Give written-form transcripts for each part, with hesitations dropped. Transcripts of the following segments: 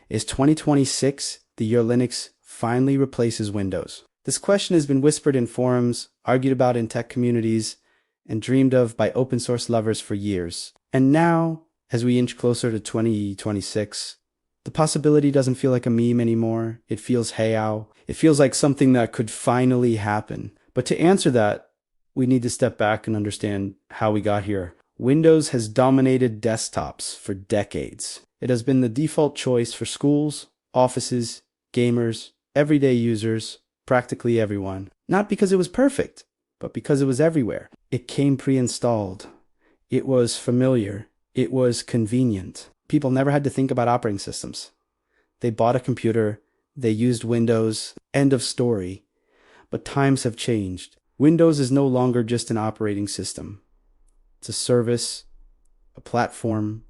Is 2026 the year Linux finally replaces Windows? This question has been whispered in forums, argued about in tech communities, and dreamed of by open source lovers for years. And now, as we inch closer to 2026, the possibility doesn't feel like a meme anymore. It feels heyow. It feels like something that could finally happen. But to answer that, we need to step back and understand how we got here. Windows has dominated desktops for decades. It has been the default choice for schools, offices, gamers, everyday users, practically everyone. Not because it was perfect, but because it was everywhere. It came pre-installed. It was familiar. It was convenient. People never had to think about operating systems. They bought a computer. They used Windows. End of story. But times have changed. Windows is no longer just an operating system. It's a service, a platform,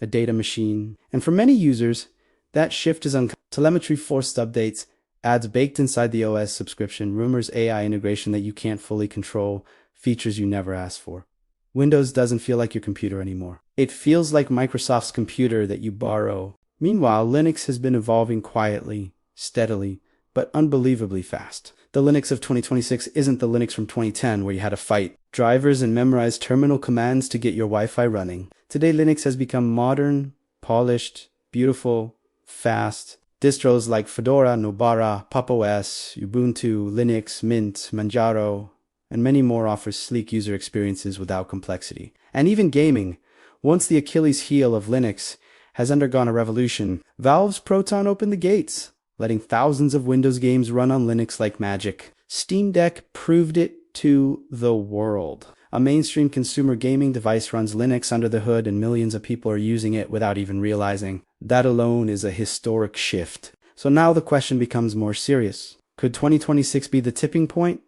a data machine. And for many users, that shift is uncommon. Telemetry forced updates, ads baked inside the OS subscription, rumors AI integration that you can't fully control, features you never asked for. Windows doesn't feel like your computer anymore. It feels like Microsoft's computer that you borrow. Meanwhile, Linux has been evolving quietly, steadily, but unbelievably fast. The Linux of 2026 isn't the Linux from 2010 where you had to fight drivers and memorize terminal commands to get your Wi-Fi running. Today, Linux has become modern, polished, beautiful, fast. Distros like Fedora, Nobara, Pop! OS, Ubuntu, Linux, Mint, Manjaro, and many more offer sleek user experiences without complexity. And even gaming, once the Achilles heel of Linux, has undergone a revolution. Valve's Proton opened the gates, letting thousands of Windows games run on Linux like magic. Steam Deck proved it to the world. A mainstream consumer gaming device runs Linux under the hood and millions of people are using it without even realizing. That alone is a historic shift. So now the question becomes more serious. Could 2026 be the tipping point?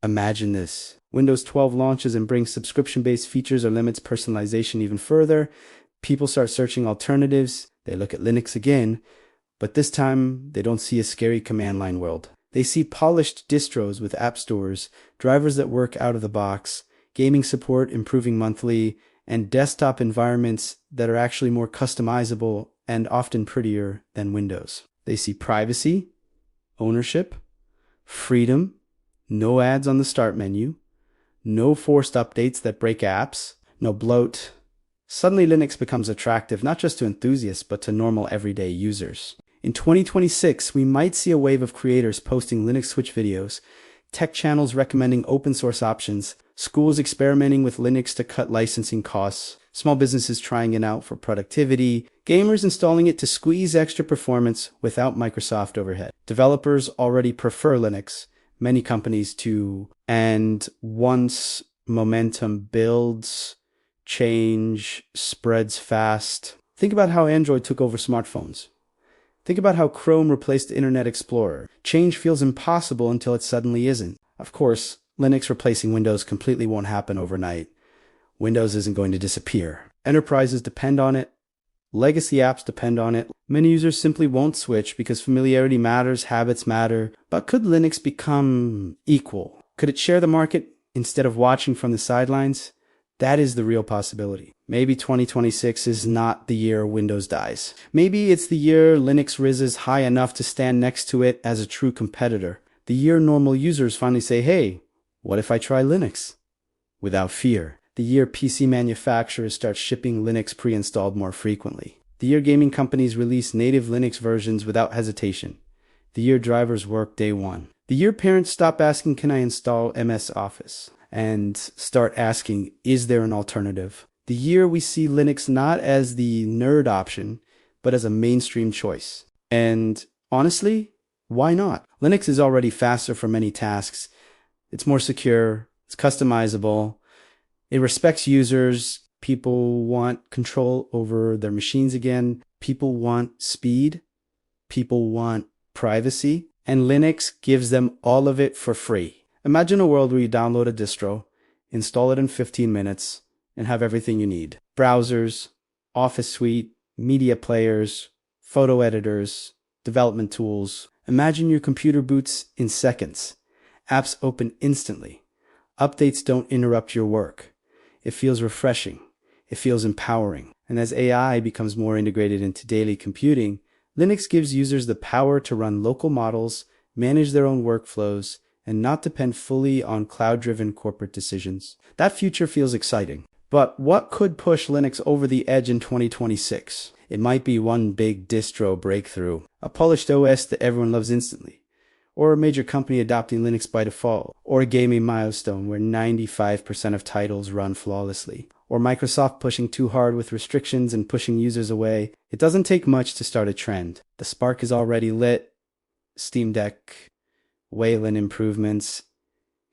Imagine this. Windows 12 launches and brings subscription-based features or limits personalization even further. People start searching alternatives. They look at Linux again. But this time, they don't see a scary command line world. They see polished distros with app stores, drivers that work out of the box, gaming support improving monthly, and desktop environments that are actually more customizable and often prettier than Windows. They see privacy, ownership, freedom, no ads on the start menu, no forced updates that break apps, no bloat. Suddenly Linux becomes attractive not just to enthusiasts but to normal everyday users. In 2026, we might see a wave of creators posting Linux Switch videos, tech channels recommending open source options, schools experimenting with Linux to cut licensing costs, small businesses trying it out for productivity, gamers installing it to squeeze extra performance without Microsoft overhead. Developers already prefer Linux, many companies too, and once momentum builds, change spreads fast. Think about how Android took over smartphones. Think about how Chrome replaced Internet Explorer. Change feels impossible until it suddenly isn't. Of course, Linux replacing Windows completely won't happen overnight. Windows isn't going to disappear. Enterprises depend on it. Legacy apps depend on it. Many users simply won't switch because familiarity matters, habits matter. But could Linux become equal? Could it share the market instead of watching from the sidelines? That is the real possibility. Maybe 2026 is not the year Windows dies. Maybe it's the year Linux rises high enough to stand next to it as a true competitor. The year normal users finally say, hey, what if I try Linux? Without fear. The year PC manufacturers start shipping Linux pre-installed more frequently. The year gaming companies release native Linux versions without hesitation. The year drivers work day one. The year parents stop asking, can I install MS Office? And start asking, is there an alternative? The year we see Linux not as the nerd option, but as a mainstream choice. And honestly, why not? Linux is already faster for many tasks. It's more secure. It's customizable. It respects users. People want control over their machines again. People want speed. People want privacy. And Linux gives them all of it for free. Imagine a world where you download a distro, install it in 15 minutes, and have everything you need. Browsers, Office Suite, media players, photo editors, development tools. Imagine your computer boots in seconds. Apps open instantly. Updates don't interrupt your work. It feels refreshing. It feels empowering. And as AI becomes more integrated into daily computing, Linux gives users the power to run local models, manage their own workflows, and not depend fully on cloud-driven corporate decisions. That future feels exciting. But what could push Linux over the edge in 2026? It might be one big distro breakthrough, a polished OS that everyone loves instantly, or a major company adopting Linux by default, or a gaming milestone where 95% of titles run flawlessly, or Microsoft pushing too hard with restrictions and pushing users away. It doesn't take much to start a trend. The spark is already lit. Steam Deck, Wayland improvements,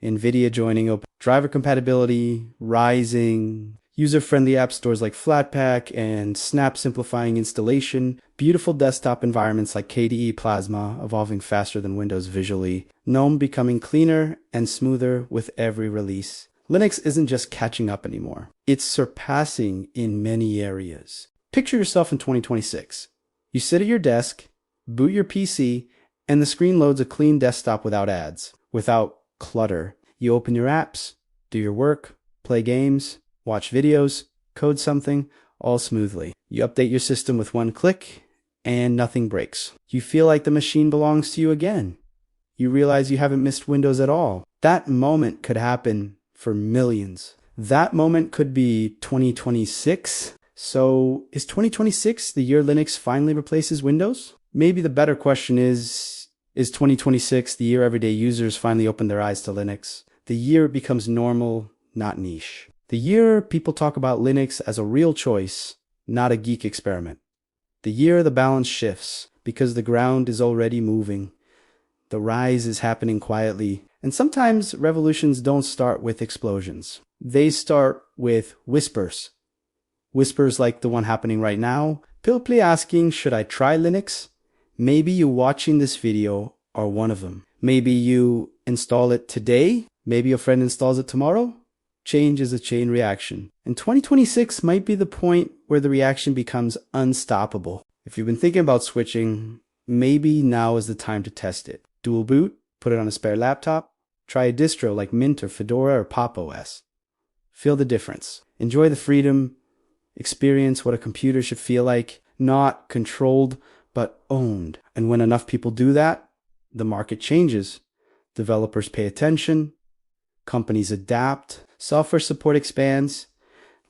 NVIDIA joining open driver compatibility, rising, user-friendly app stores like Flatpak and Snap simplifying installation, beautiful desktop environments like KDE Plasma evolving faster than Windows visually, GNOME becoming cleaner and smoother with every release. Linux isn't just catching up anymore. It's surpassing in many areas. Picture yourself in 2026. You sit at your desk, boot your PC, and the screen loads a clean desktop without ads, without clutter. You open your apps, do your work, play games, watch videos, code something, all smoothly. You update your system with one click, and nothing breaks. You feel like the machine belongs to you again. You realize you haven't missed Windows at all. That moment could happen for millions. That moment could be 2026. So is 2026 the year Linux finally replaces Windows? Maybe the better question is 2026 the year everyday users finally open their eyes to Linux? The year it becomes normal, not niche. The year people talk about Linux as a real choice, not a geek experiment. The year the balance shifts, because the ground is already moving. The rise is happening quietly, and sometimes revolutions don't start with explosions. They start with whispers. Whispers like the one happening right now, simply asking, should I try Linux? Maybe you watching this video are one of them. Maybe you install it today. Maybe your friend installs it tomorrow. Change is a chain reaction. And 2026 might be the point where the reaction becomes unstoppable. If you've been thinking about switching, maybe now is the time to test it. Dual boot, put it on a spare laptop, try a distro like Mint or Fedora or Pop OS. Feel the difference. Enjoy the freedom. Experience what a computer should feel like, not controlled, but owned. And when enough people do that, the market changes. Developers pay attention. Companies adapt. Software support expands.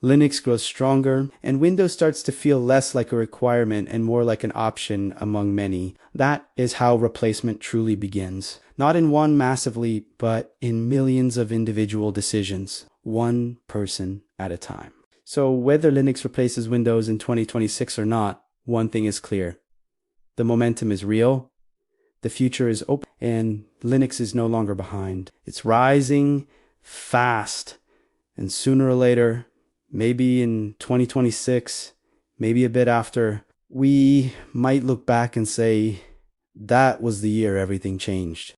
Linux grows stronger. And Windows starts to feel less like a requirement and more like an option among many. That is how replacement truly begins. Not in one massive leap, but in millions of individual decisions, one person at a time. So whether Linux replaces Windows in 2026 or not, one thing is clear. The momentum is real, the future is open, and Linux is no longer behind. It's rising fast, and sooner or later, maybe in 2026, maybe a bit after, we might look back and say, that was the year everything changed.